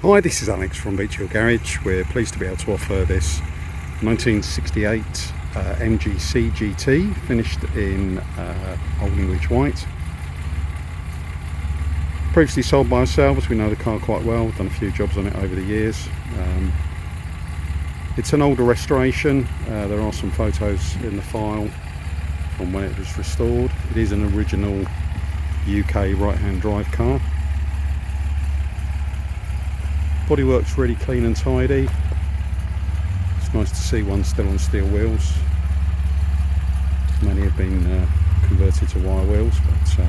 Hi, this is Alex from Beach Hill Garage. We're pleased to be able to offer this 1968 MGC GT, finished in Old English white. Previously sold by ourselves, we know the car quite well, we've done a few jobs on it over the years. It's an older restoration, there are some photos in the file from when it was restored. It is an original UK right-hand drive car. Bodywork's really clean and tidy. It's nice to see one still on steel wheels. Many have been converted to wire wheels, but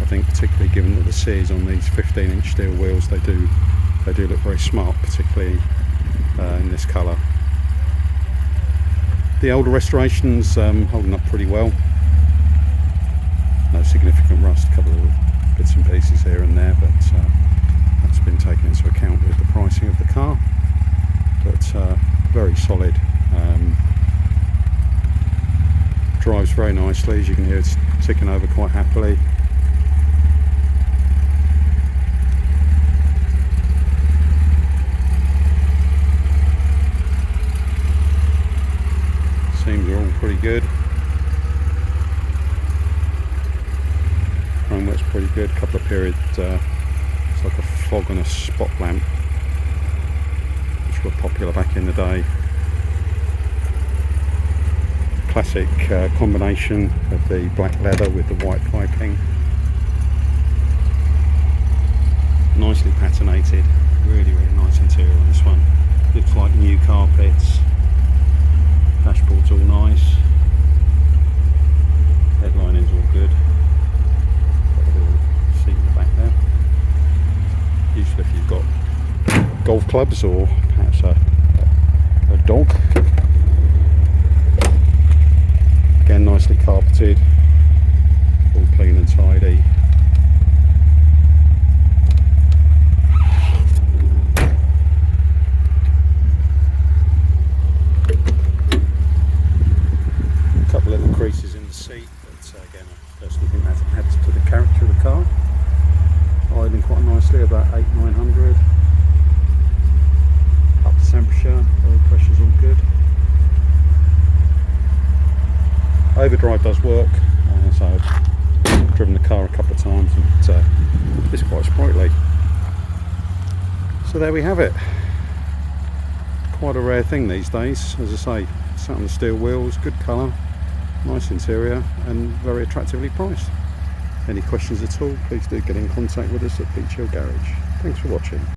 I think particularly given that the sears on these 15-inch steel wheels, they do look very smart, particularly in this colour. The older restoration's holding up pretty well. No significant rust, a couple of bits and pieces here and there, but that's been taken into account with the pricing of the car. But very solid. Drives very nicely, as you can hear it's ticking over quite happily. Seams are all pretty good. Chromework's pretty good. Couple of periods. It's like a fog and a spot lamp, which were popular back in the day. Classic combination of the black leather with the white piping. Nicely patinated. Really nice interior on this one. Looks like new carpets. Dashboard's all nice. Headlining's all good. Got a little seat in the back there. Useful if you've got golf clubs or perhaps a dog. Again, nicely carpeted, all clean and tidy. A couple of little creases in the seat, but again, I personally think that adds to the character of the car. Idling quite nicely, about 800-900. Up to temperature, oil pressure's all good. Overdrive does work, so I've driven the car a couple of times and it's quite sprightly. So there we have it. Quite a rare thing these days, as I say, sat on the steel wheels, good colour, nice interior and very attractively priced. Any questions at all, please do get in contact with us at Beach Hill Garage. Thanks for watching.